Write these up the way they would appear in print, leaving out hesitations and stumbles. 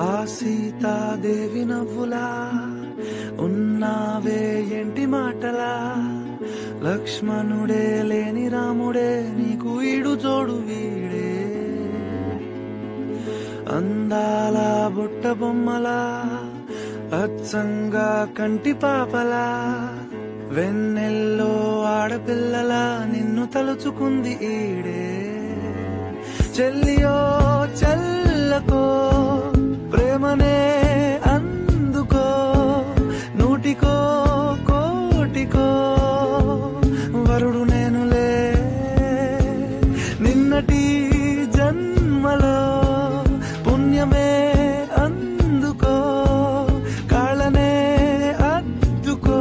ఆ సీతాదేవి నవ్వులా ఉన్నావే ఎంటి మాటలా, లక్ష్మణుడే లేని రాముడే నీకు ఈడు జోడు వీడే, అందాల బుట్ట బొమ్మలా అచ్చంగా కంటి పాపలా, వెన్నెల్లో ఆడపిల్లలా నిన్ను తలుచుకుంది ఈడే. చెల్లియో చెల్లకో ప్రేమనే అందుకో, నూటికో కోటికో వరుడు నేనులే, నిన్నటి జన్మలో పుణ్యమే అందుకో, కాళ్ళనే అద్దుకో,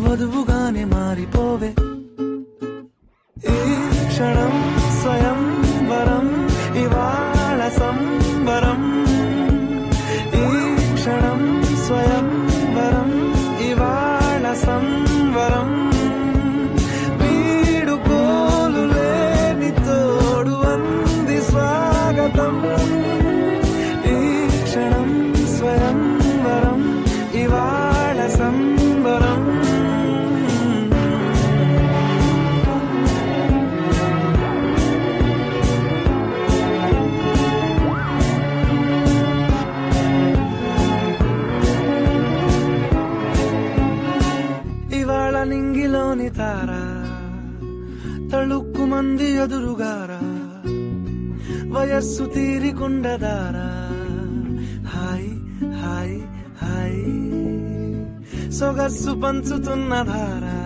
వధువుగానే మారిపోవే. ఈ క్షణం స్వయం వరం ఇవాళ సంబరం, ఈ క్షణం స్వయం వరం ఇవాళ సంవరం, వీడుకోలు లేని తోడు అంది స్వాగతం, ఈ క్షణం స్వయం వరం ఇవాళ సంబరం. ఇవాళ నింగిలోని తారా తళుక్కు మంది ఎదురుగారా, వయస్సు తీరికుండదారా, హాయ్ హాయ్ హాయ్ సొగస్సు పంచుతున్న ధారా,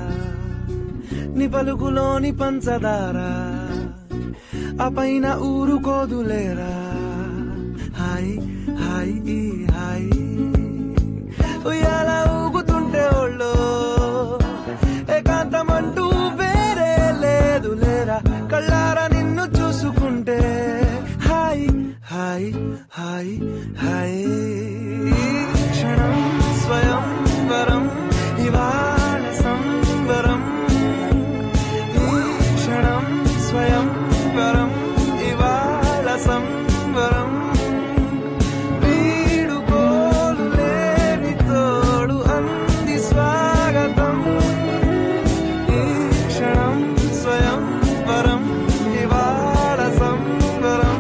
ని పలుకులోని పంచదారా, ఆ పైన ఊరుకోదులేరా, హాయ్ హాయ్ ఈ హాయ్. ఉయ్యాల ఊగుతుంటే ఒళ్ళో ఏకాంతమంటూ వేరే లేదు లేరా, కళ్ళారా నిన్ను చూసుకుంటే హాయ్ హాయ్ హాయ్ హాయ్. క్షణం స్వయం వరం ఇవాళ సంబరం, ఈ క్షణం స్వయం వరం ఇవాళ సంబరం, వీడుకోలు లేని తోడు అంది స్వాగతం, ఈ క్షణం స్వయం వరం ఇవాళ సంబరం.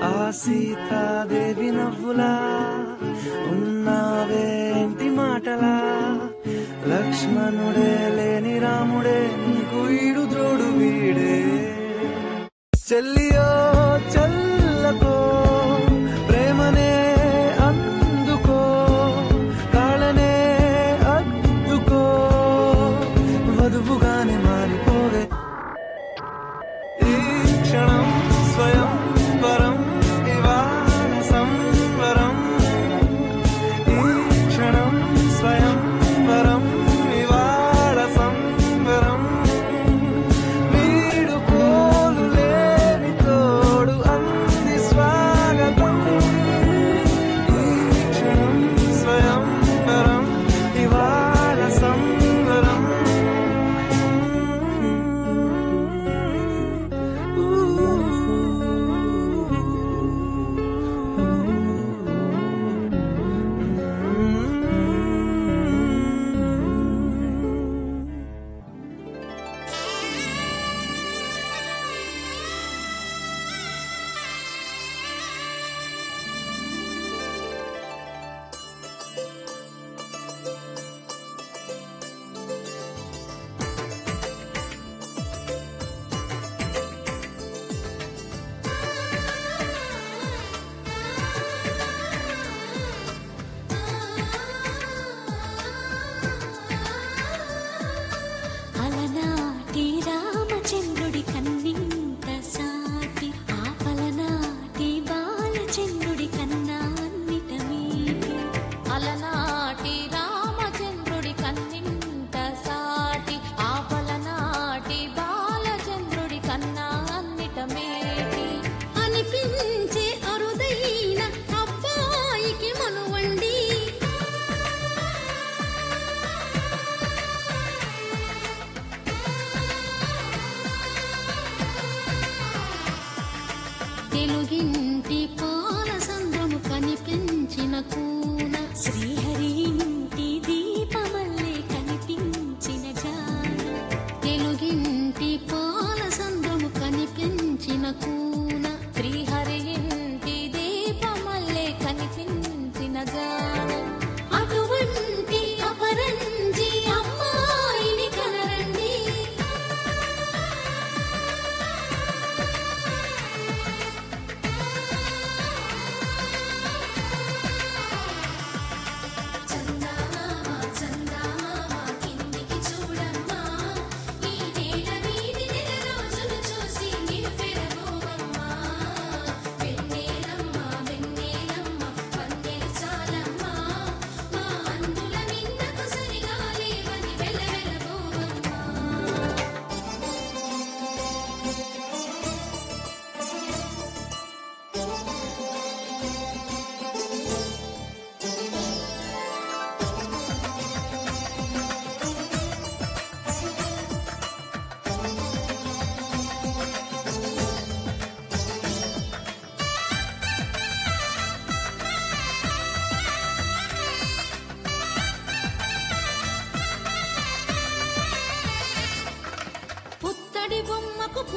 ఆ సీతాదేవి నవ్వులా ఉన్నావే ఎంటి మాటలా, లక్ష్మణుడే లేని రాముడే నీకు ఈడు జోడు వీడే. చెల్లియో చెల్లకో ప్రేమనే అందుకో, కాళ్ళనే అద్దుకో, వధువుగానే మారిపోవే. ఈ క్షణం స్వయం వరం ఇవాళ సంవరం, ఈ క్షణం స్వయం వరం ఇవాళ సంవరం, వీడుకోలు లేని తోడు అంది స్వాగతం.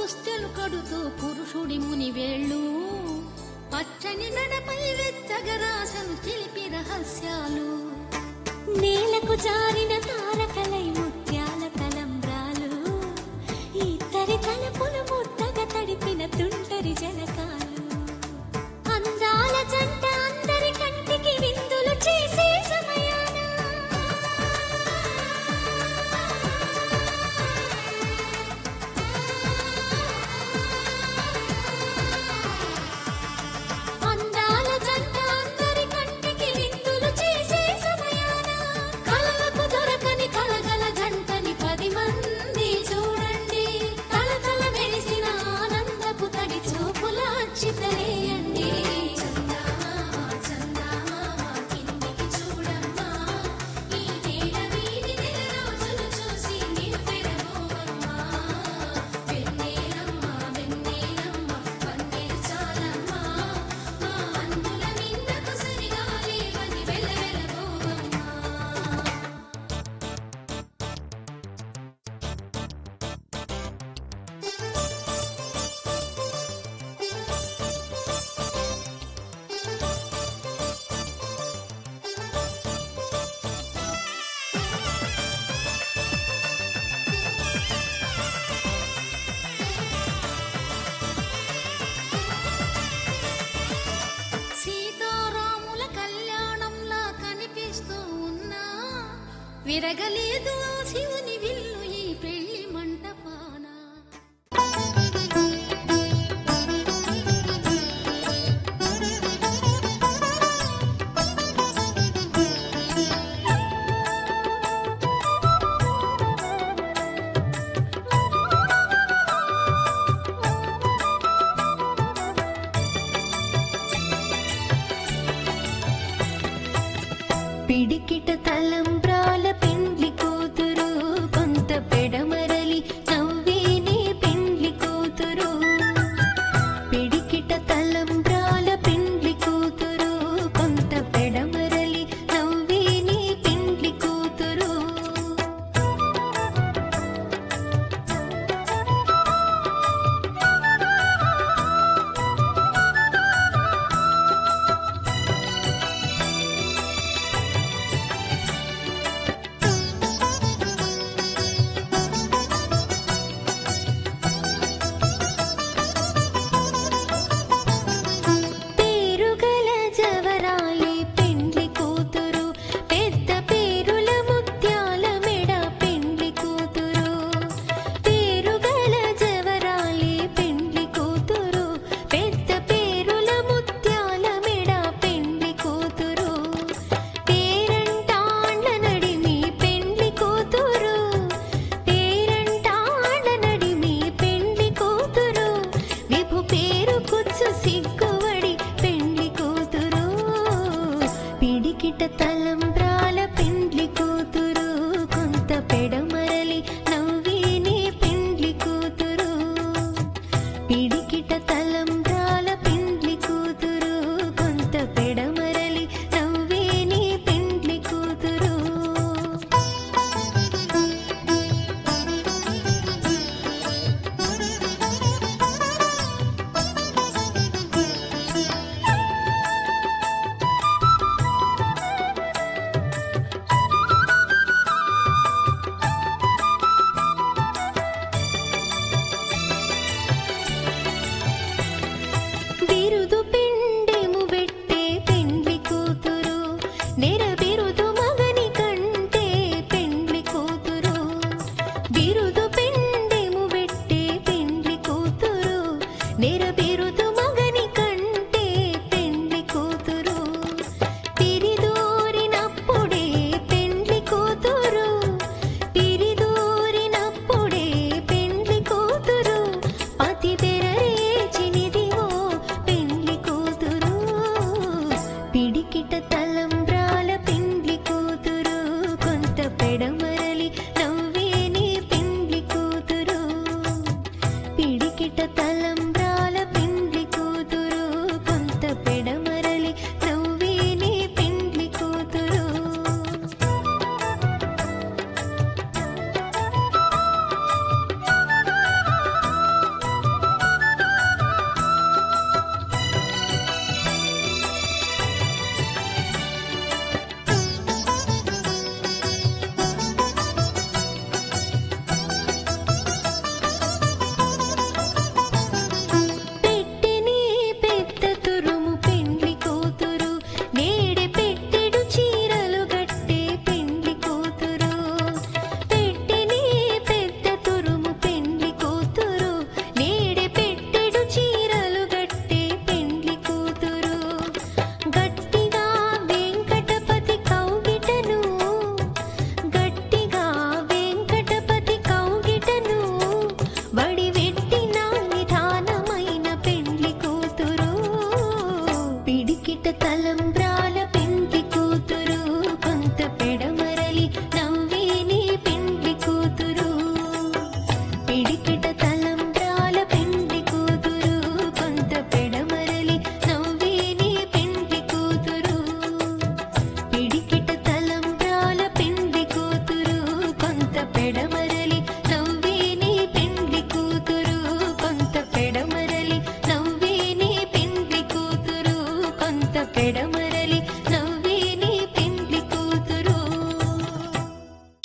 పుస్తెలు కడుతూ పురుషుడి ముని వేళ్ళు పచ్చని నడపై వెచ్చగరాసను చిలిపి రహస్యాలు నేలకు జారిన తారకలై ముత్యాల తలంబ్రాలు ఇద్దరి తలపులు ముద్దగా తడిపిన తుంటరి జలకాలు అందాల జంట అందరి కంటికి విందులు చేసే సమయాన అందాల జంట అందరి కంటికి విందులు చేసే సమయాన కళ్ళకు దొరకని కలగల జంటని 10 మంది చూడండి తలతల మెరిసిన ఆనందపు తడి చూపుల అచ్చితలేయండి సీతారాముల కళ్యాణంలా కనిపిస్తూ ఉన్నా విరగలేదు శివుని విల్లు ఈ పెళ్లి మంటపాన పిడికిట తలంబ్రాల పెండ్లి కూతురు కొంత పెడమరలి నవ్వేనే పెండ్లి కూతురు పిడికిట తలంబ్రాల పెండ్లి కూతురు కొంత పెడమరలి నవ్వేనే పెండ్లి కూతురు పేరుగల జవరాలి పెండ్లి కూతురు పెద్ద పేరుల ముత్యాల మెడ పెండ్లి కూతురు పేరుగల జవరాలి పెండ్లి కూతురు పెద్ద పేరుల ముత్యాల మెడ పెండ్లి కూతురు పేరంటాండ్ల నడిమి పెండ్లి కూతురు పేరంటాండ్ల నడిమి పెండ్లి కూతురు విభు పేరు కుచ్చు సిగ్గువడి పెండ్లి కూతురు పిడికిట తలంబ్రాల పెండ్లి కూతురు కొంత పెడమరలి నవ్వేనే పెండ్లి కూతురు పిడికిట తలంబ్రాల పెండ్లి కూతురు కొంత పెడమరలి నవ్వేనే పెండ్లి కూతురు బిరుదు పిండెము వెట్టే పెండ్లి కూతురు నెర బిరుదు మగని కంటే పెండ్లి కూతురు బిరుదు పిండెము వెట్టే పెండ్లి కూతురు నెర బిరుదు మగని కంటే పెండ్లి కూతురు పిరిదూరినప్పుడే పెండ్లి కూతురు పిరిదూరినప్పుడే పెండ్లి కూతురు పతి తెరరేచినిదివో పెండ్లి కూతురు పిడికిట తలంబ్రాల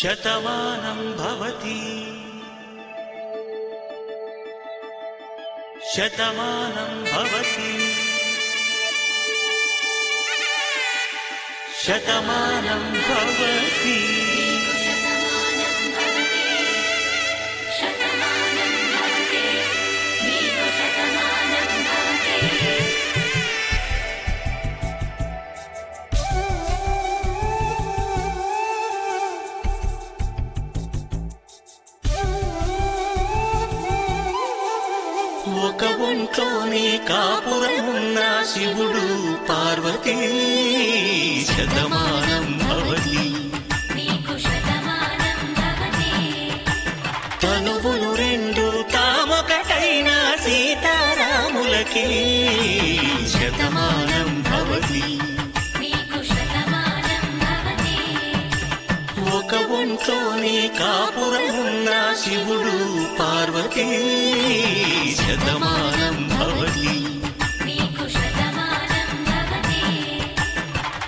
శతమానం భవతి శతమానం భవతి శతమానం భవతి ఒక ఒంట్లోనే కాపురమున్న శివుడు పార్వతీ శతమానం భవతి తనువులు రెండు తామొకటైన సీతారాములకి శతమానం భవతి ఒక ఒంట్లోనే కాపురమున్న శివుడు పార్వతీ శతమానం భవతి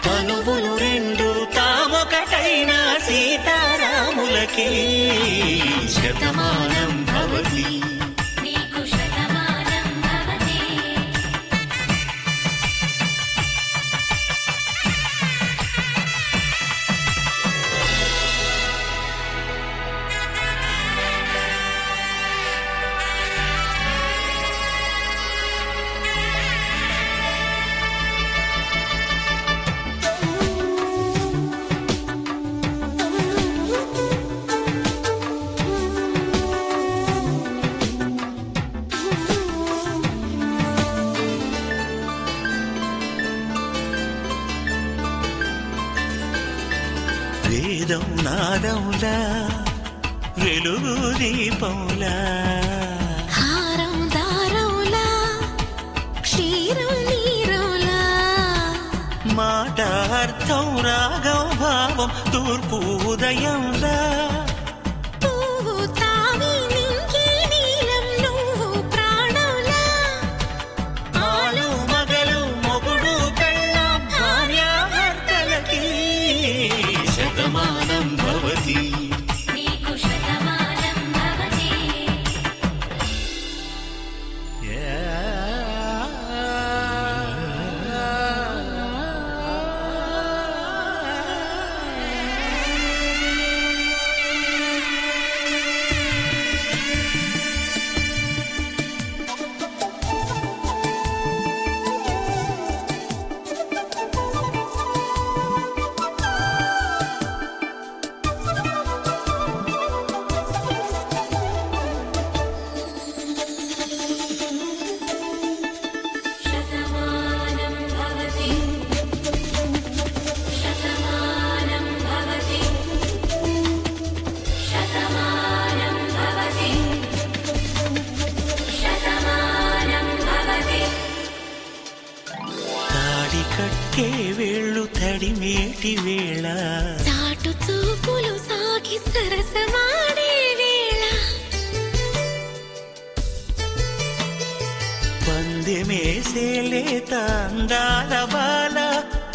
తనువులు రెండు తామొకటైన సీతారాములకి శతమానం భవతి వేదం నాదములా వెలుగు దీపములా హారం దారములా క్షీరం నీరులా మాట అర్థం రాగం భావం తూర్పు ఉదయంలా పువ్వు తావి నింగి నీలం నువ్వు ప్రాణంలా ఆలు మగలు మొగుడు పెళ్ళాం భార్యాభర్తలకి శతమానం భవతి కట్టే వేళ్ళు తడిమేటి వేళ చాటు చూపులు సాగి సరసమాడే వేళ పందెమేసేలేత అందాల బాల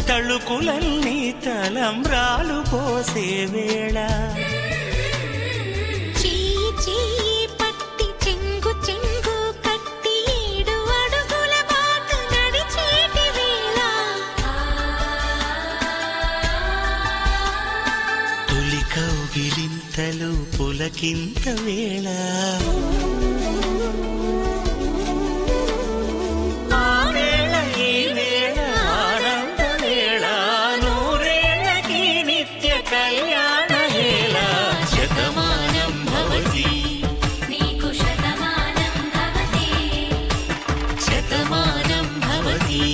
తళుకులన్నీ తలంబ్రాలు పోసే వేళ కౌగిలింతలు పులకింత వేళ ఆ వేళ ఈ వేళ ఆనంద వేళ నూరేళ్ళకి నిత్య కళ్యాణ వేళ శతమానం భవతి శతమానం భవతి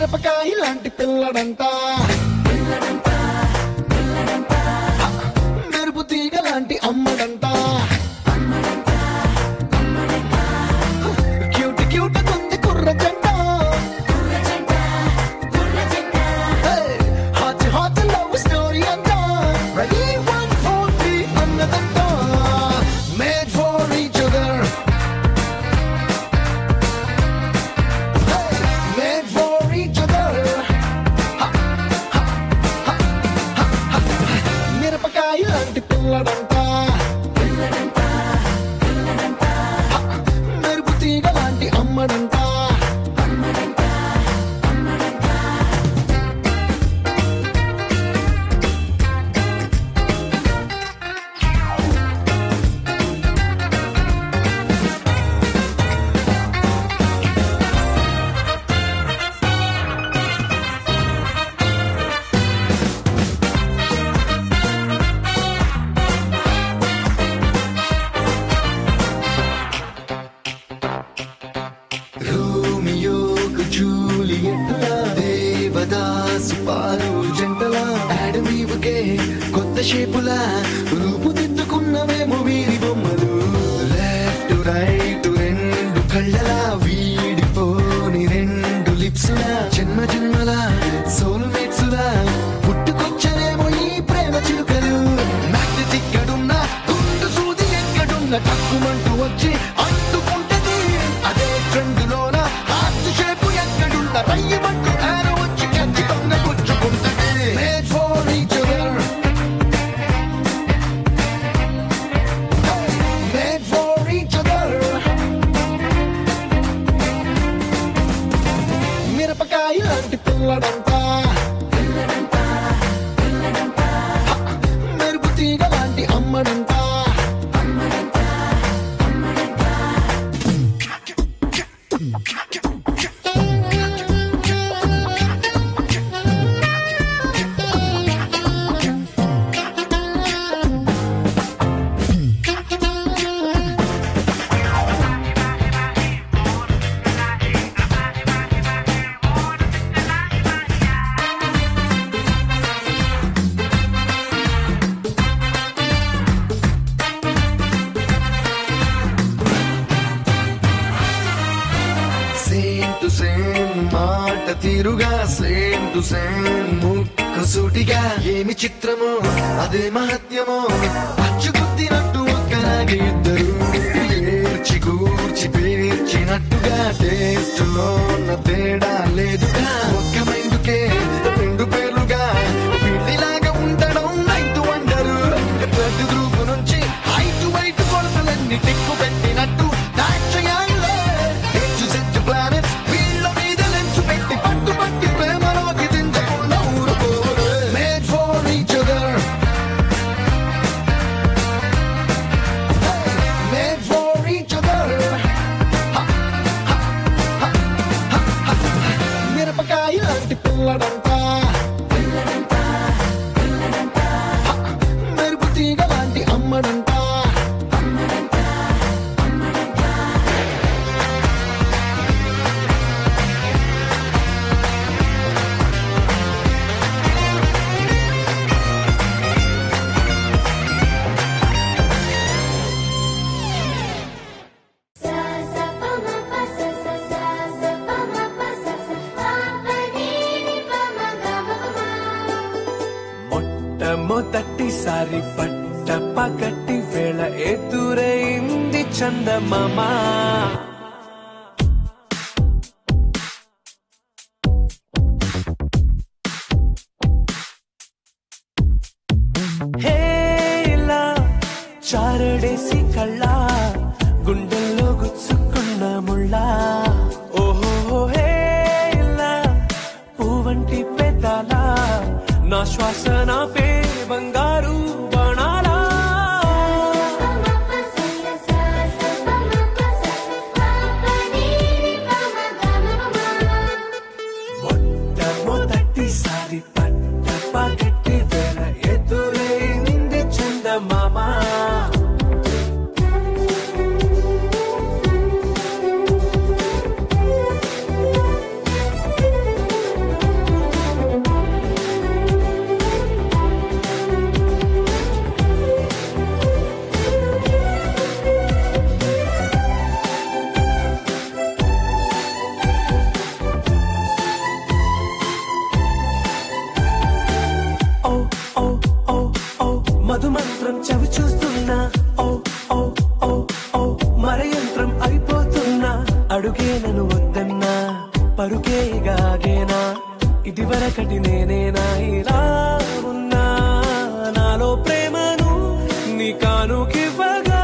మిరపకాయ లాంటి పిల్లడంట మెరుపు తీగ లాంటి అమ్మడంట క్యూట్ క్యూట్ కొంది కుర్ర జంట హాట్ హాట్ లవ్ స్టోరీ అంట రెడీ 1 4 3 అన్నదంట made for each other made for each other మిరపకాయ లాంటి పిల్లడంట మెరుపు తీగ లాంటి అమ్మడంట రోమియోకు జూలియట్లా దేవదాసు పాలు జంటలా ఆడమీవుకే కొత్త షేపులా రూపుదిద్దుకున్నవేమో వీరి బొమ్మలు లెఫ్ట్ రైట్ రెండు కళ్ళలా వీడిపోని రెండు లిప్సులా జన్మ జన్మల సోల్మేట్సులా పుట్టుకొచ్చనేమో ఈ ప్రేమ చిలుకలు మ్యాగ్నెట్ ఇక్కడున్నా గుండు సూది ఎక్కడున్నా తక్కుమంటూ వచ్చి అంటుకుంటది అదే ట్రెండ్లోన హార్ట్ షేప్ ఎక్కడున్నా రయ్యమంటూ ఆరో వచ్చి ఖచ్చితంగా గుచ్చుకుంటది made for each other made for each other మిరపకాయ లాంటి పిల్లడంట మెరుపు తీగ లాంటి అమ్మడంట సేమ్ టు సేమ్ మాట తీరుగా సేమ్ టు సేమ్ ముక్కు సూటిగా ఏమి చిత్రమో అదే మహత్యమో అచ్చుకుద్దినట్టు ఒక్కలాగే ఇద్దరు ఏర్చి కూర్చి పేర్చినట్టుగా టేస్ట్ లో తేడా లేదుగా ఒక్క మైందుకే రెండు పేర్లుగా పిల్లిలాగా ఉండడం నైట్ వండరు బ్లడ్ గ్రూప్ నుంచి హైట్ వైట్ కొలతలన్నీ టిక్కు పెట్టినట్టు దాట్ చేయాలే సెట్ ప్లానెట్స్ వీళ్ళ మీద లెన్స్ పెట్టి పట్టు పట్టి ప్రేమలోకి దించకుండా ఊరుకోరు made for each other made for each other మిరపకాయ లాంటి పిల్లడంట మెరుపు తీగ లాంటి అమ్మడంట మొట్టమొదటిసారి పట్ట పగటి వేళ ఎదురైంది చందమామ హే ఇలా చారడేసి కళ్ళ గుండెల్లో గుచ్చుకున్న ముళ్ళ ఓహో హే ఇలా పువ్వంటి పెదాల నా శ్వాస నా పే బంగారు బాణాలా మొట్టమొదటిసారి పట్ట పగటి వేళ ఎదురైంది చందమామ రేగాగేనా ఇదివరకటి నేనేనా ఇలా ఉన్నా నాలో ప్రేమను నీ కానుకివ్వగా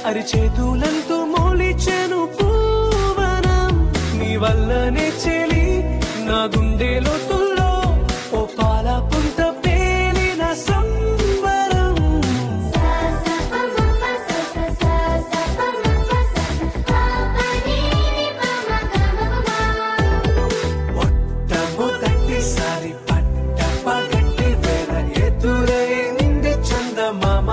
అరిచేతులంతో మోలిచెను పూవనం నీ వల్లనే చెలి నా గుండె లోతుల్లో ఓ పాల పుంత పేలిన సంబరం మొట్టమొదటిసారి పట్ట పగట్టి వేళ ఎదురైంది చందమామ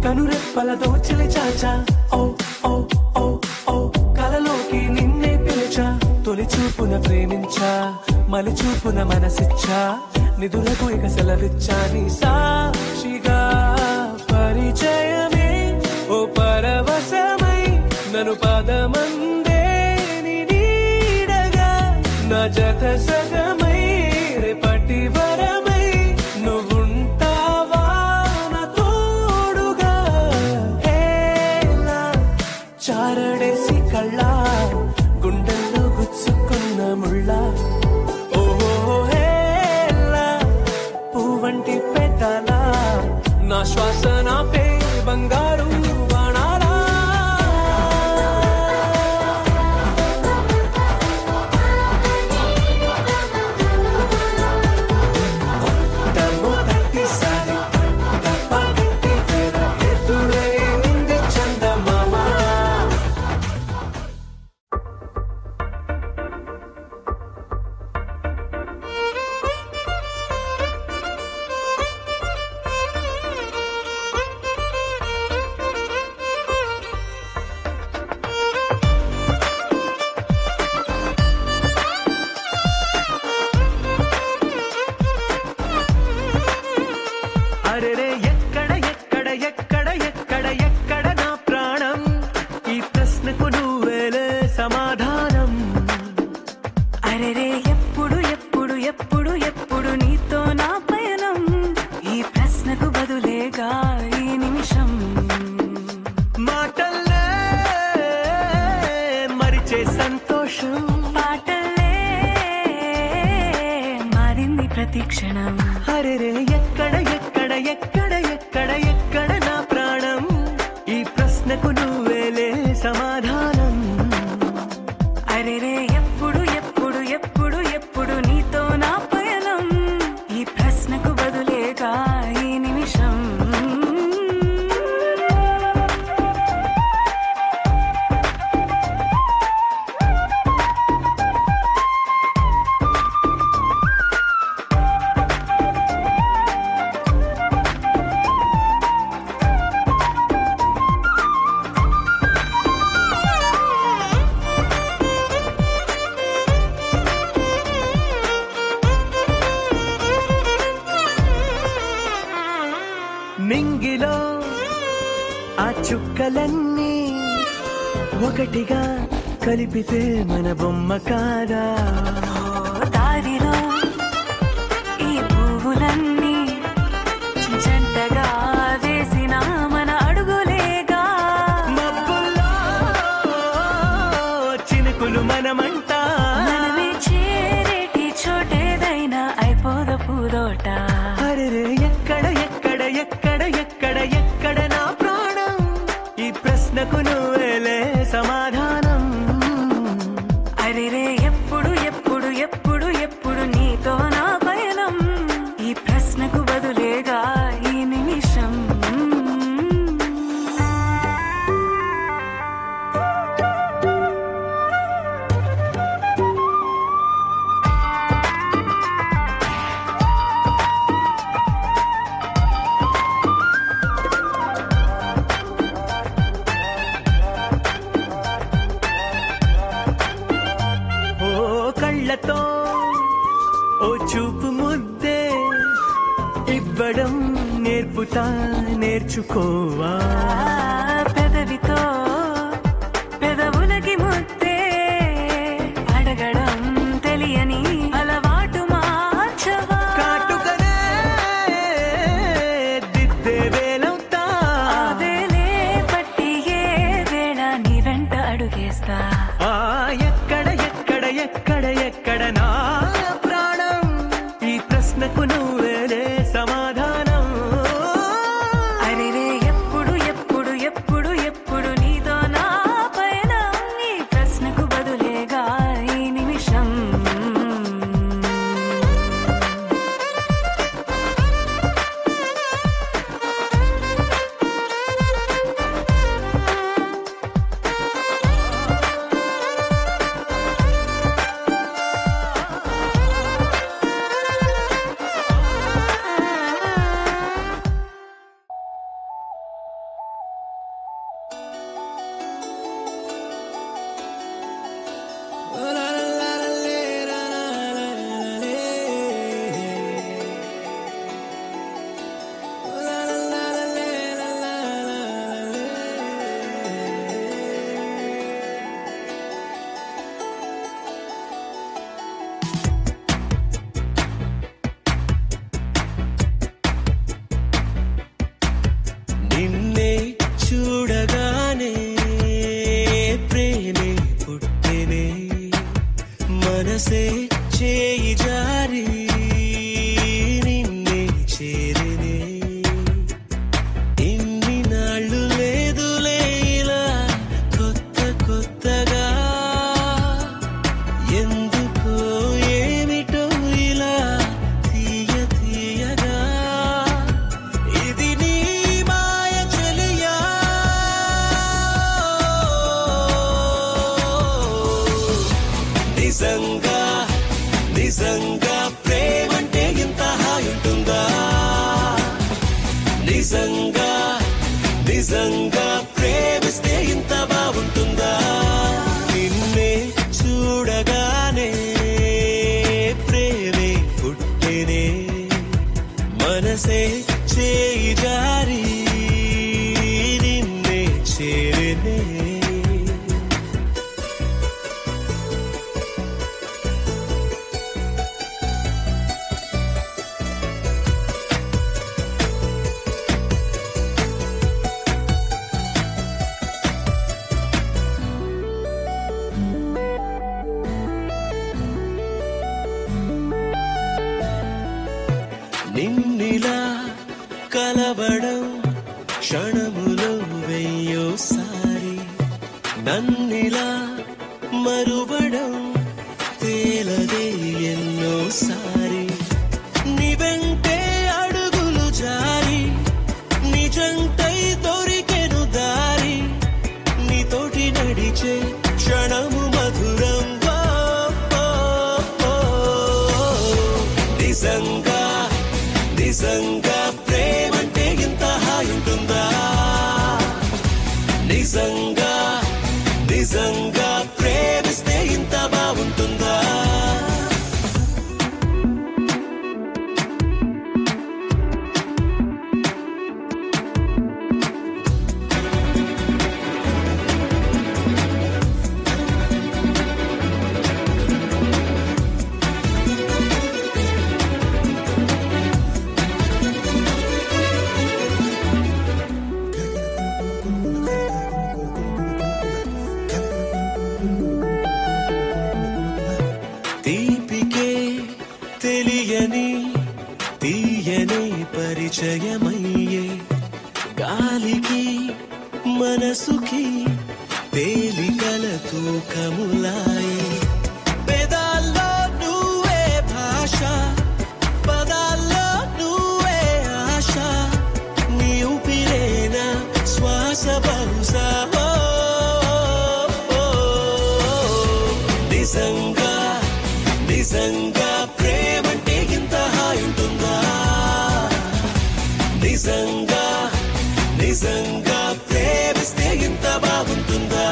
కనురెప్పలతో చెలి చాచా ఓ ఓ ఓ ఓ కలలోకి నిన్నే పిలిచా తొలి చూపున ప్రేమించా మలి చూపున మనసిచ్చా నిధులకు ఇక సెలవిచ్చా నీ సాక్షిగా పరిచయమే ఓ పరవశమై నన్ను పదమందే నీ నీడగా నా జత సగమై రేపటి వరమై నువ్వుంటావా నా తోడుగా హేలా చారడేసి కళ్ళ గుండెల్లో గుచ్చుకున్న ముళ్ళ ఓహో హేలా పువ్వంటి పెదాల నా శ్వాస నాపే బంగారు బాణాలా మొట్టమొదటిసారి పట్ట పగట్టి వేళ ఎదురైంది చందమామ అరెరే ఎక్కడ ఎక్కడ ఎక్కడ ఎక్కడ ఎక్కడ నా ప్రాణం ఈ ప్రశ్నకు నువ్వేలే సమాధానం అరెరే ఎప్పుడు ఎప్పుడు ఎప్పుడు ఎప్పుడు నీతో నా పయనం ఈ ప్రశ్నకు బదులేగా ఈ నిమిషం మాటల్లే మరిచే సంతోషం పాటలే మారింది ప్రతి క్షణం అరెరే ఎక్కడ ఎక్కడ ఎక్కడ ఎక్కడ ఎక్కడ నా ప్రాణం ఈ ప్రశ్నకు నువ్వేలే సమాధానం అరెరే ఎప్పుడు ఎప్పుడు ఎప్పుడు ఎప్పుడు నీతో నా పయనం ఈ ప్రశ్నకు బదులేగా ఈ నిమిషం నింగిలో ఆ చుక్కలన్నీ ఒకటిగా కలిపితే మన బొమ్మ కాదా దారిలో ఈ పువ్వులన్నీ జంటగా వేసిన మన అడుగులేగా మబ్బుల్లో చినుకులు మనమంట మనమే చేరేటి చోటేదైనా అయిపోద పూదోట అరెరే ఎక్కడ ఎక్కడ ఎక్కడ ఎక్కడ ఎక్కడ నా ప్రాణం ఈ ప్రశ్నకు నువ్వేలే సమాధానం అరెరే ఎప్పుడు ఎప్పుడు ఎప్పుడు ఎప్పుడు నీతో నా పయనం ఈ ప్రశ్నకు బదులేగా ఈ నిమిషం చెబుతా నేర్చుకోవా పెదవితో పెదవులకి ముద్దే అడగడం తెలియని అలవాటు మార్చవా కాటుకనే దిద్దే వేలవుతా వేలే పట్టి ఏ వేళ నీ వెంట అడుగేస్తా ఎక్కడ ఎక్కడ ఎక్కడ ఎక్కడ నా ప్రాణం ఈ ప్రశ్నకు నువ్వేలే సమాధానం అరెరే ఎప్పుడు ఎప్పుడు ఎప్పుడు ఎప్పుడు నీతో నా పైన ఈ ప్రశ్నకు బదులేగా ఈ నిమిషం నిన్నే చూడగానే ప్రేమే పుట్టెనే మనసే చేయి జారి నిన్నే చేరినే ఇన్ని నాళ్ళు లేదులే ఇలా కొత్త కొత్తగా ఎందుకో ఏమిటో ఇలా తీయ తీయగా ఇది నీ మాయ చెలియా నిజంగా నిజంగా ప్రేమంటే ఇంత హాయి ఉంటుందా నిజంగా నిజంగా ప్రేమిస్తే ఇంత బాగుంటుందా నిన్నే చూడగానే ప్రేమే పుట్టెనే మనసే చేయి జారి నిన్నే చేరినే నిన్నిలా కలవడం క్షణములో వెయ్యోసారి నన్నిలా మరువడం తేలదే ఎన్నోసారి నీ వెంటే అడుగులు జారి నిజంతై దొరికెను దారి నీతోటి నడిచే క్షణము మధురం నిజంగా నిజంగా ప్రేమంటే ఇంత హాయి ఉంటుందా నిజంగా నిజంగా ప్రేమిస్తే ఇంత బాగుంటుందా తీపికే తెలియని తీయని పరిచయమయ్యే గాలికి మనసుకి తేలికల తూకములాయి పెదాల్లో నువ్వే భాష పదాల్లో నువ్వే ఆశ నీ ఊపిరేనా శ్వాస బహుశా నిజంగా నిజంగా ప్రేమంటే ఇంత హాయి ఉంటుందా నిజంగా నిజంగా ప్రేమిస్తే ఇంత బాగుంటుందా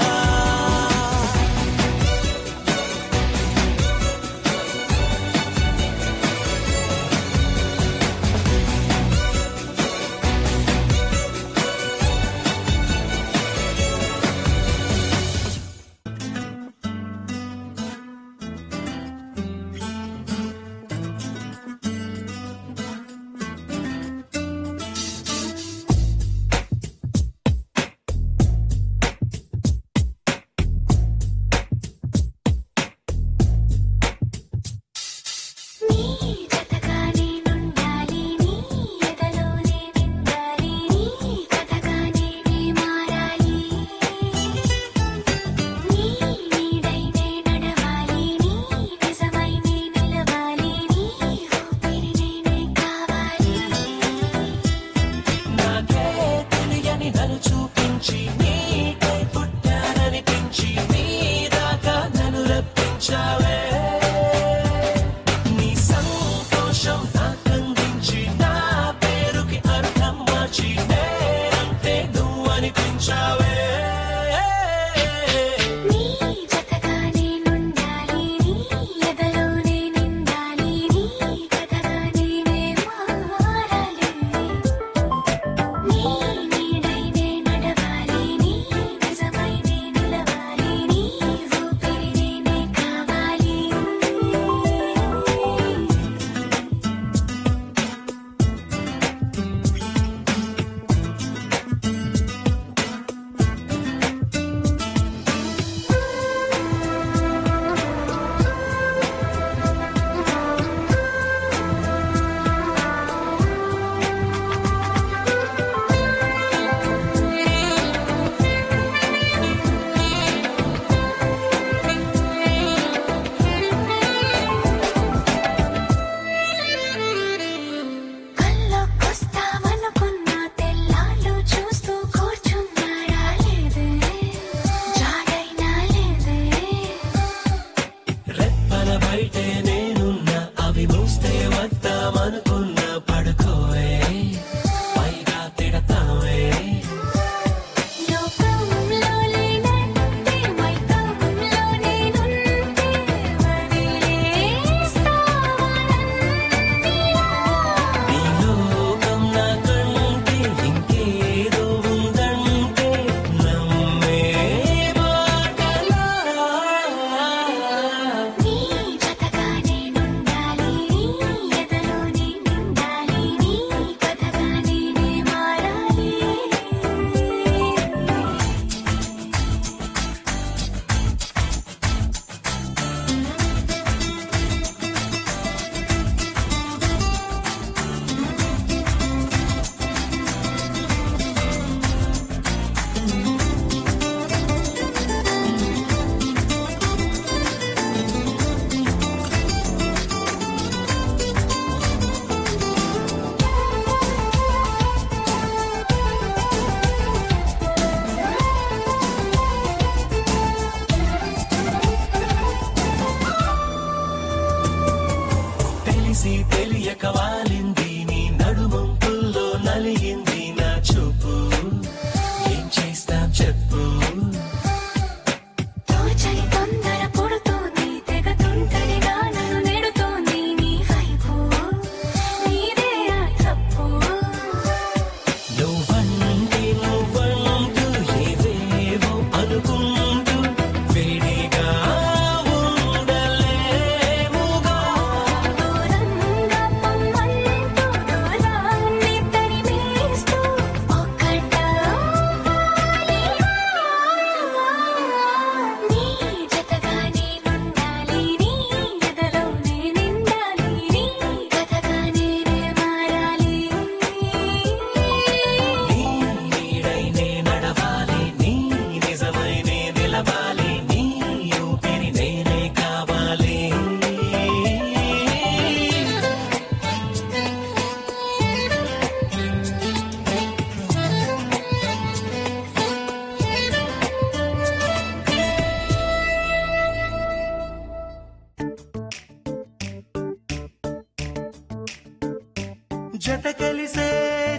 జత కలిసే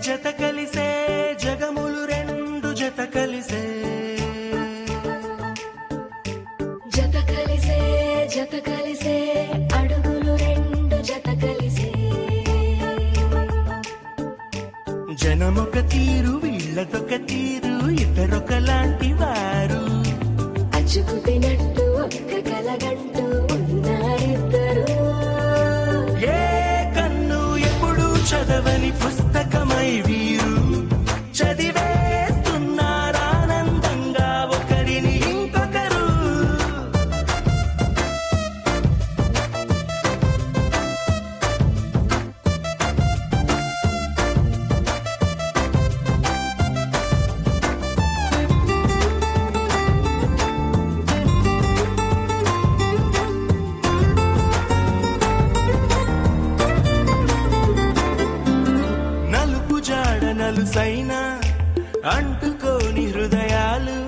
జత కలిసే జగములు రెండు జత కలిసే జత కలిసే జత కలిసే అడుగులు రెండు జత కలిసే జనమొక తీరు వీళ్ళదొక తీరు ఇద్దరొకలాంటి వారు అచ్చుకు తినట్టు ఒక్క కలగంటూ ఉన్నారిద్దరు ఏ కన్ను ఎప్పుడు చదవని పుస్తకమై వీరు చదివేస్తున్నారానందంగా ఒకరిని ఇంకొకరు నలుపు జాడ నలుసైన అంటుకోని హృదయాలు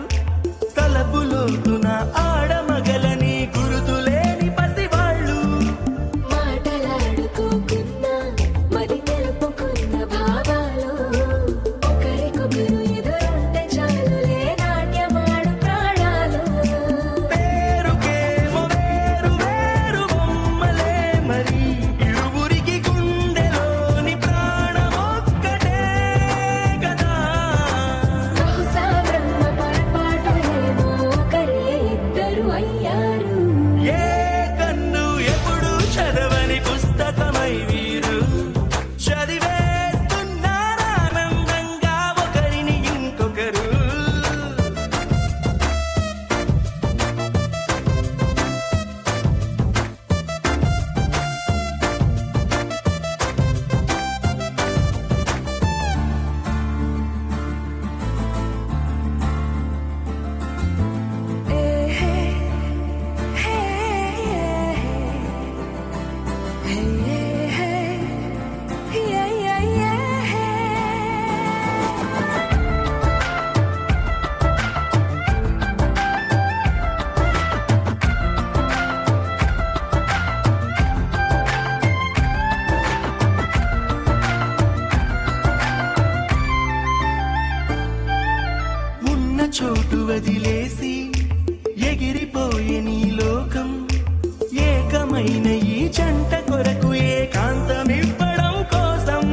తలపులోతున ఆడమగలని గురుతులేని పసివాళ్ళు మాటలాడుకోకున్నా మరి తెలుపుకున్న భావాలు ఒకరికొకరు ఎదురుంటే చాలులే నాట్యమాడు ప్రాణాలు పేరుకేమో వేరు వేరు బొమ్మలే మరి ఇరువురికి గుండెలోని ప్రాణమొక్కటే కదా బహుశా బ్రహ్మ పొరపాటులేమో ఒకరే ఇద్దరు అయ్యారు ఏ కన్ను ఎప్పుడు చదవని పుస్తకమై వీరు చదివేస్తున్నారానందంగా ఒకరిని ఇంకొకరు ఉన్న చోటు వదిలేసి ఎగిరిపోయే నీ లోకం ఏకమైన ఈ జంట కొరకు ఏకాంతమివ్వడం కోసం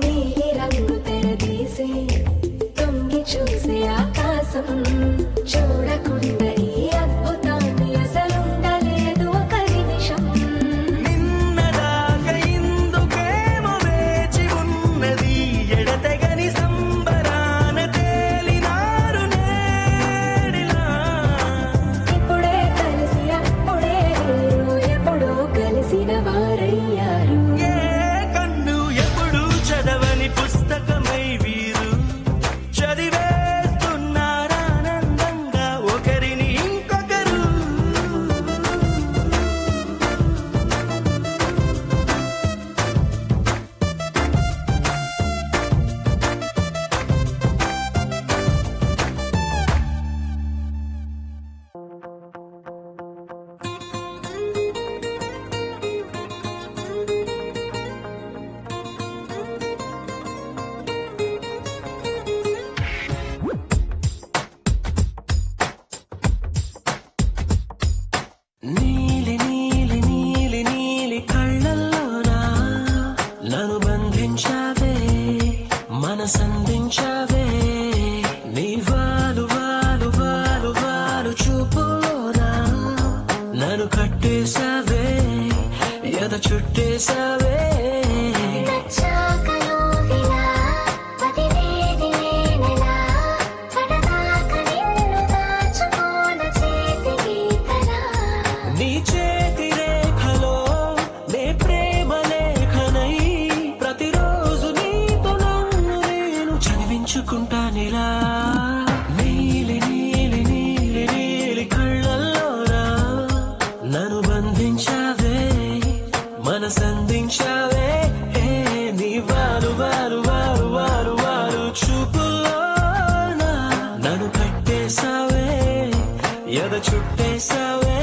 నీలి రంగు తెరదీసే తొంగి చూసే ఆకాశం చూడకుండా ఈ అద్భుతాన్ని అసలుండలేదు ఒక నిమిషం నిన్నదాకా ఇందుకేమో వేచి ఉన్నది ఎడతెగని సంబరాన తేలినారు నేడిలా ఇప్పుడే కలిసి అప్పుడే వేరు ఎప్పుడో కలిసిన వారయ్యారు ఏ కన్ను ఎప్పుడు చదవని పుస్తకమై వీరు చదివేస్తున్నారానందంగా ఒకరిని ఇంకొకరు నీలి నీలి నీలి నీలి కళ్ళల్లోనా నన్ను బంధించావే మనసందించావే నీ వాలు వాలు వాలు వాలు చూపులోనా నన్ను కట్టేశావే ఎద చుట్టేశావే నచ్చాకలో విలా వదిలేది నేనెలా కడదాక నిన్ను దాచుకోన చేతి గీతలా నీ చేతి రేఖలో నే ప్రేమ లేఖనై ప్రతిరోజు నీతో నన్ను నేను చదివించుకుంటానిలా నీలి నీలి నీలి నీలి కళ్ళల్లోనా నన్ను బంధించావే మనసందించావే నీ వారు వారు వారు వారు వారు చూపులోనా నన్ను కట్టేశావే ఎద చుట్టేశావే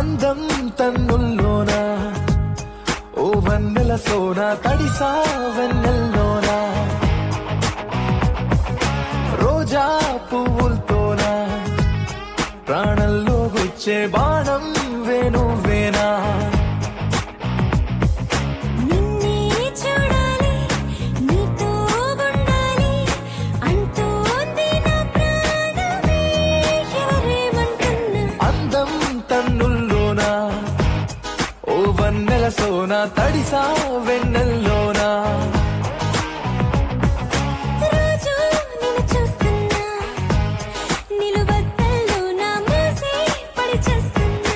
అందం తన్నుల్లోన ఓ వన్నెల సోన తడిసా వెన్నెల్లోన రోజా పువ్వులతోన ప్రాణంలో గుచ్చే బాణం వేణువేనా నిన్నే చూడాలి నీతో ఉండాలి అంటోంది నా ప్రాణమే ఎవరేమంటున్నా అందం తన్నుల్లోన ఓ వన్నెల సోన తడిసా వెన్నెల్లోనా రోజు నిన్ను చూస్తున్నా నిలువద్దల్లో నా మనసే పడి చేస్తున్నా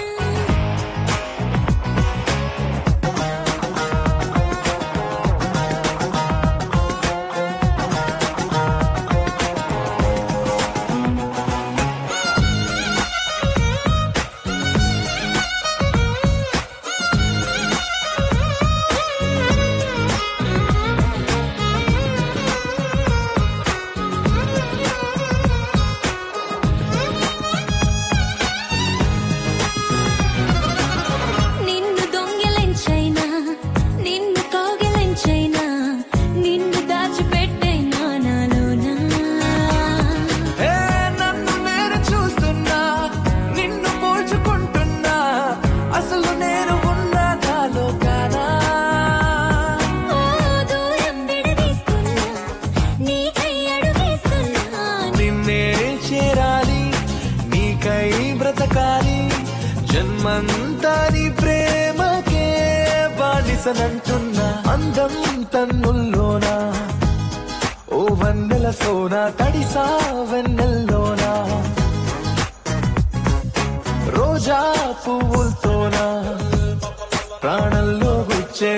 నిన్ను దొంగిలించైనా నిన్ను కౌగిలించైనా నిన్ను దాచిపెట్టైనా నాలోనా ఏ నన్ను నేను చూస్తున్నా నిన్ను పోల్చుకుంటున్నా అసలు నేను ఉన్నా నాలో కానా ఓ దూరం విడదీస్తున్నా నీకై అడుగేస్తున్నా నిన్నే చేరాలి నీకై బ్రతకాలి జన్మంతా నీ ప్రేమకే బానిసనంటున్నా అందం తన్నుల్లోన ఓ వన్నెల సోన తడిసా వెన్నెల్లోన రోజా పువ్వులతోన ప్రాణంలో గుచ్చే